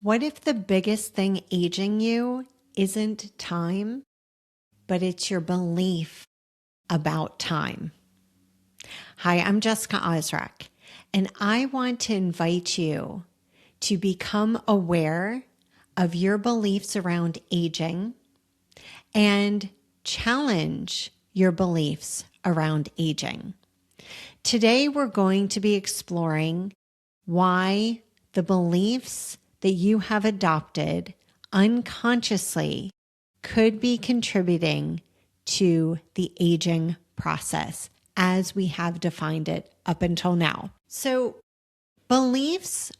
What if the biggest thing aging you isn't time, but it's your belief about time? Hi, I'm Jessica Osrak, and I want to invite you to become aware of your beliefs around aging and challenge your beliefs around aging. Today, we're going to be exploring why the beliefs that you have adopted unconsciously could be contributing to the aging process as we have defined it up until now. So, beliefs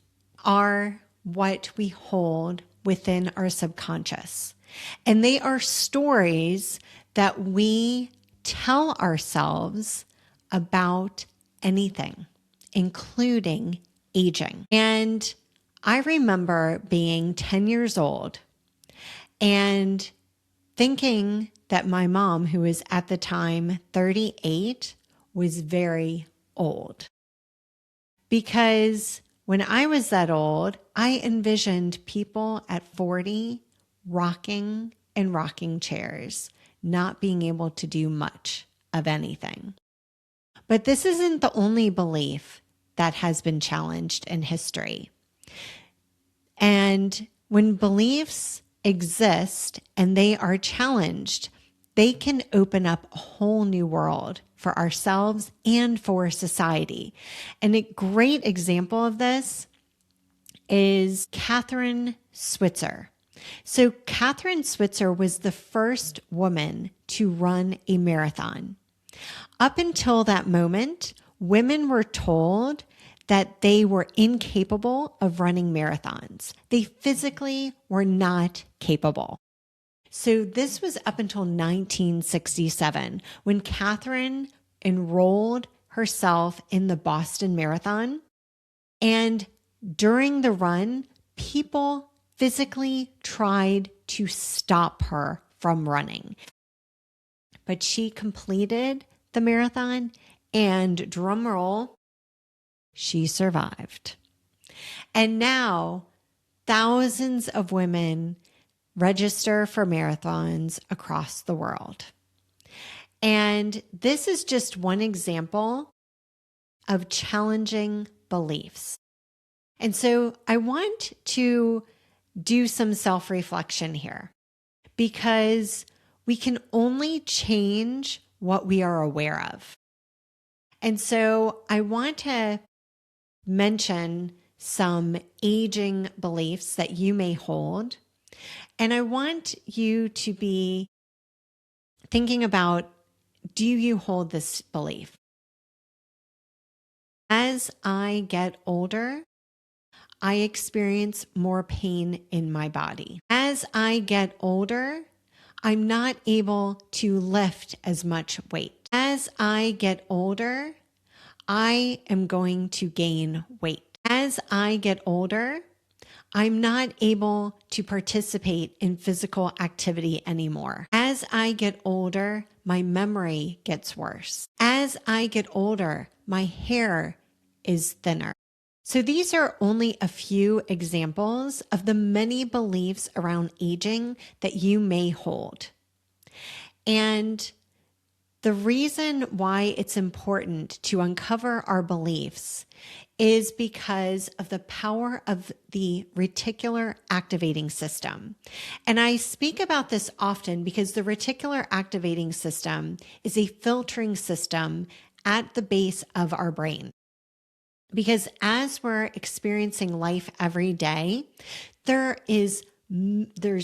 are what we hold within our subconscious, and they are stories that we tell ourselves about anything, including aging. And I remember being 10 years old and thinking that my mom, who was at the time 38, was very old. Because when I was that old, I envisioned people at 40 rocking in rocking chairs, not being able to do much of anything. But this isn't the only belief that has been challenged in history. And when beliefs exist and they are challenged, they can open up a whole new world for ourselves and for society. And a great example of this is Kathrine Switzer. So Kathrine Switzer was the first woman to run a marathon. Up until that moment, women were told that they were incapable of running marathons. They physically were not capable. So this was up until 1967 when Kathrine enrolled herself in the Boston Marathon. And during the run, people physically tried to stop her from running. But she completed the marathon, and drum roll, she survived. And now thousands of women register for marathons across the world. And this is just one example of challenging beliefs. And so I want to do some self-reflection here, because we can only change what we are aware of. And so I want to mention some aging beliefs that you may hold. And I want you to be thinking about, do you hold this belief? As I get older, I experience more pain in my body. As I get older, I'm not able to lift as much weight. As I get older, I am going to gain weight. As I get older, I'm not able to participate in physical activity anymore. As I get older, my memory gets worse. As I get older, my hair is thinner. So these are only a few examples of the many beliefs around aging that you may hold. And the reason why it's important to uncover our beliefs is because of the power of the reticular activating system. And I speak about this often because the reticular activating system is a filtering system at the base of our brain. Because as we're experiencing life every day, there's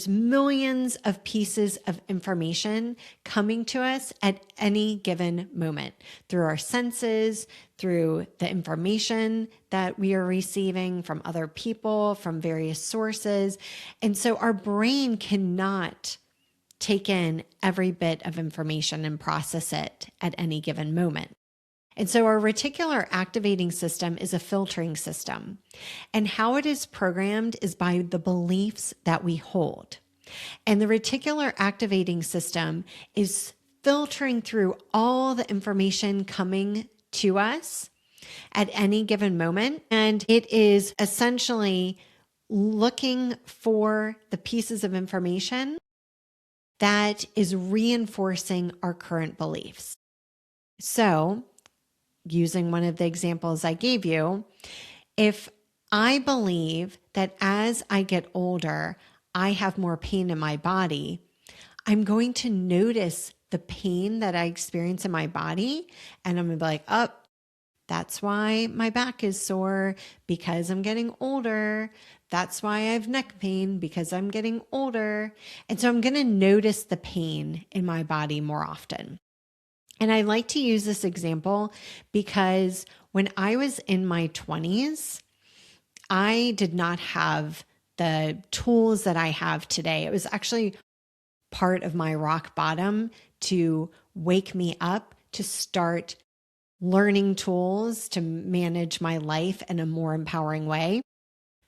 millions of pieces of information coming to us at any given moment through our senses, through the information that we are receiving from other people, from various sources. And so our brain cannot take in every bit of information and process it at any given moment. And so our reticular activating system is a filtering system. And how it is programmed is by the beliefs that we hold. And the reticular activating system is filtering through all the information coming to us at any given moment. And it is essentially looking for the pieces of information that is reinforcing our current beliefs. So, using one of the examples I gave you, if I believe that as I get older, I have more pain in my body, I'm going to notice the pain that I experience in my body, and I'm going to be like, oh, that's why my back is sore because I'm getting older. That's why I have neck pain because I'm getting older. And so I'm going to notice the pain in my body more often. And I like to use this example because when I was in my 20s, I did not have the tools that I have today. It was actually part of my rock bottom to wake me up to start learning tools to manage my life in a more empowering way.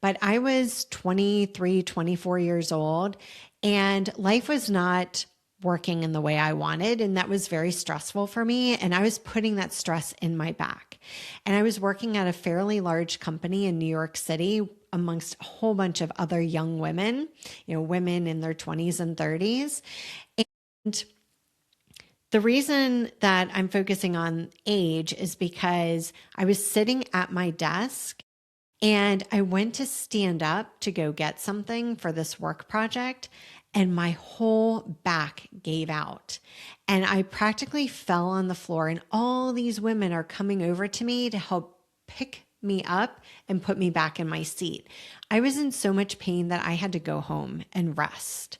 But I was 23, 24 years old, and life was not working in the way I wanted. And that was very stressful for me. And I was putting that stress in my back. And I was working at a fairly large company in New York City amongst a whole bunch of other young women, women in their 20s and 30s. And the reason that I'm focusing on age is because I was sitting at my desk and I went to stand up to go get something for this work project, and my whole back gave out. And I practically fell on the floor, and all these women are coming over to me to help pick me up and put me back in my seat. I was in so much pain that I had to go home and rest.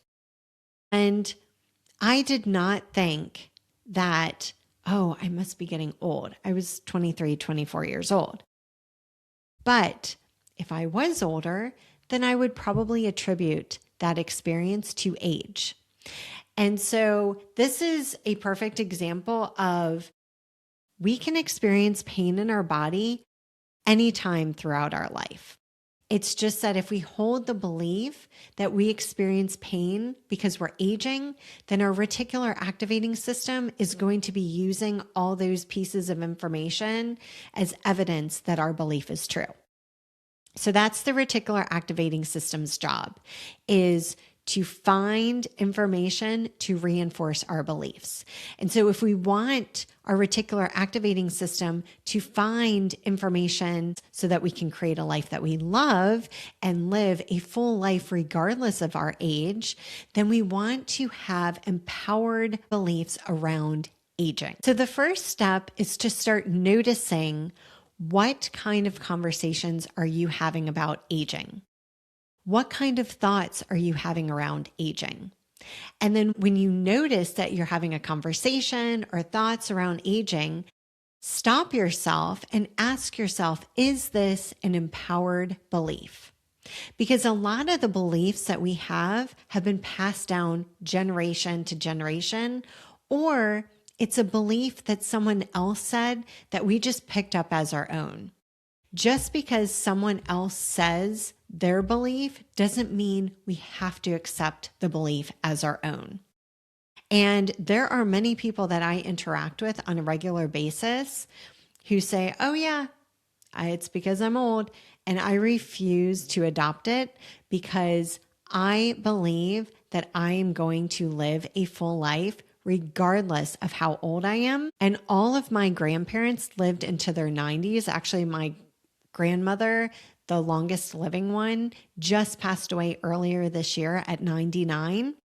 And I did not think that, oh, I must be getting old. I was 23, 24 years old. But if I was older, then I would probably attribute that experience to age. And so this is a perfect example of we can experience pain in our body anytime throughout our life. It's just that if we hold the belief that we experience pain because we're aging, then our reticular activating system is going to be using all those pieces of information as evidence that our belief is true. So that's the reticular activating system's job, is to find information to reinforce our beliefs. And so if we want our reticular activating system to find information so that we can create a life that we love and live a full life regardless of our age, then we want to have empowered beliefs around aging. So the first step is to start noticing, what kind of conversations are you having about aging? What kind of thoughts are you having around aging? And then when you notice that you're having a conversation or thoughts around aging, stop yourself and ask yourself, is this an empowered belief? Because a lot of the beliefs that we have been passed down generation to generation, or it's a belief that someone else said that we just picked up as our own. Just because someone else says their belief doesn't mean we have to accept the belief as our own. And there are many people that I interact with on a regular basis who say, oh yeah, it's because I'm old. And I refuse to adopt it because I believe that I am going to live a full life regardless of how old I am. And all of my grandparents lived into their 90s. Actually, my grandmother, the longest living one, just passed away earlier this year at 99.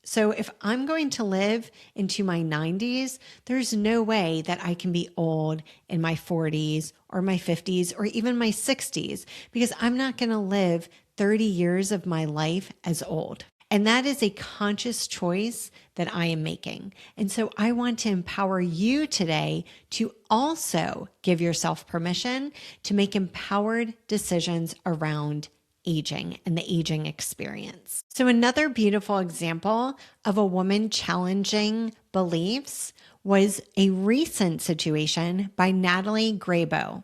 So if I'm going to live into my 90s, there's no way that I can be old in my 40s or my 50s or even my 60s, because I'm not going to live 30 years of my life as old. And that is a conscious choice that I am making. And so I want to empower you today to also give yourself permission to make empowered decisions around aging and the aging experience. So another beautiful example of a woman challenging beliefs was a recent situation by Natalie Grabow.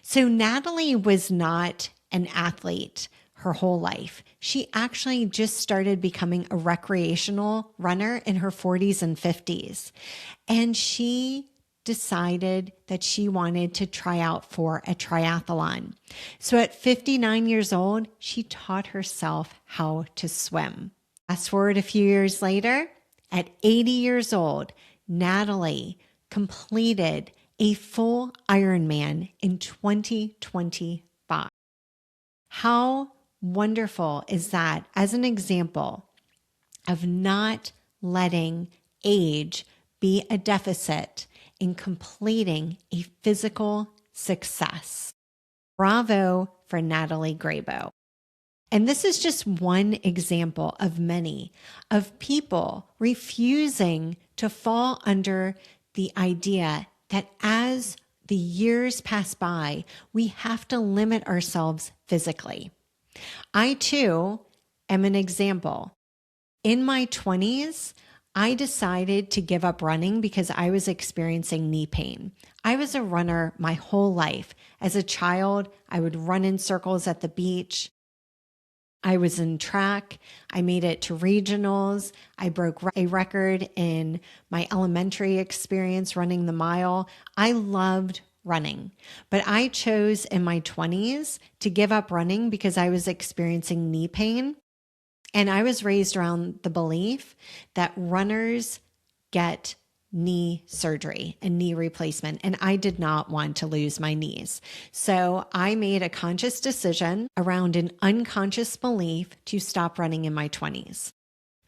So Natalie was not an athlete her whole life. She actually just started becoming a recreational runner in her 40s and 50s. And she decided that she wanted to try out for a triathlon. So at 59 years old, she taught herself how to swim. Fast forward a few years later, at 80 years old, Natalie completed a full Ironman in 2025. How wonderful is that as an example of not letting age be a deficit in completing a physical success? Bravo for Natalie Grabow. And this is just one example of many of people refusing to fall under the idea that as the years pass by, we have to limit ourselves physically. I too am an example. In my 20s, I decided to give up running because I was experiencing knee pain. I was a runner my whole life. As a child, I would run in circles at the beach. I was in track. I made it to regionals. I broke a record in my elementary experience running the mile. I loved running, but I chose in my 20s to give up running because I was experiencing knee pain. And I was raised around the belief that runners get knee surgery and knee replacement, and I did not want to lose my knees. So I made a conscious decision around an unconscious belief to stop running in my 20s.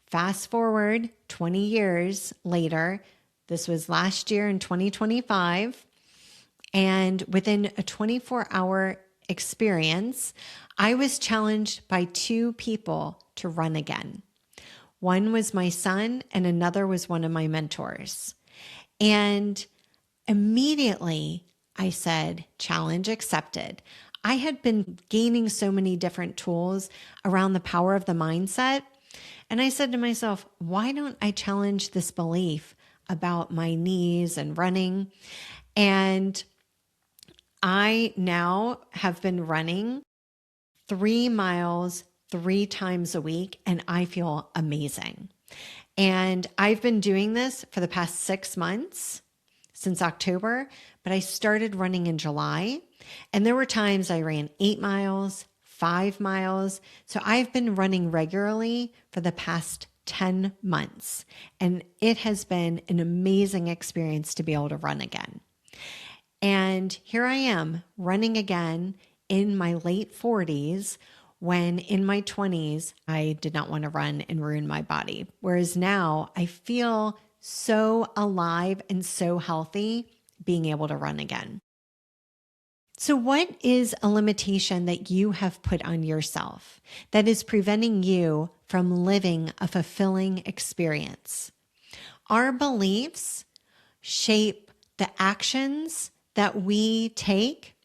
Fast forward 20 years later, this was last year in 2025, and within a 24-hour experience, I was challenged by two people to run again. One was my son, and another was one of my mentors. And immediately I said, challenge accepted. I had been gaining so many different tools around the power of the mindset. And I said to myself, why don't I challenge this belief about my knees and running? And I now have been running 3 miles 3 times a week, and I feel amazing. And I've been doing this for the past 6 months, since October, but I started running in July. And there were times I ran 8 miles, 5 miles. So I've been running regularly for the past 10 months. And it has been an amazing experience to be able to run again. And here I am running again in my late 40s, when in my 20s, I did not want to run and ruin my body. Whereas now I feel so alive and so healthy being able to run again. So what is a limitation that you have put on yourself that is preventing you from living a fulfilling experience? Our beliefs shape the actions that we take.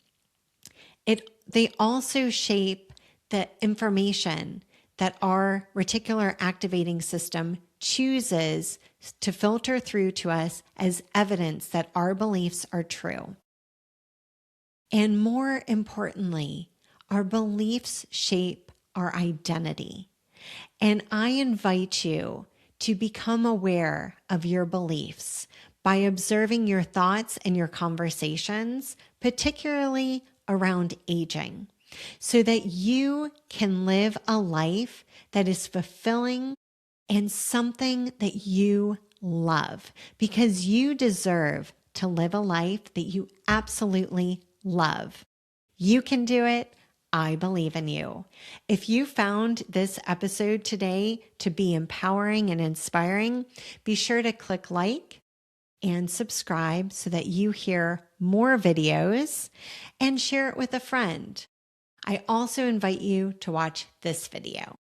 They also shape the information that our reticular activating system chooses to filter through to us as evidence that our beliefs are true. And more importantly, our beliefs shape our identity. And I invite you to become aware of your beliefs by observing your thoughts and your conversations, particularly around aging, so that you can live a life that is fulfilling and something that you love, because you deserve to live a life that you absolutely love. You can do it. I believe in you. If you found this episode today to be empowering and inspiring, be sure to click like and subscribe so that you hear more videos, and share it with a friend. I also invite you to watch this video.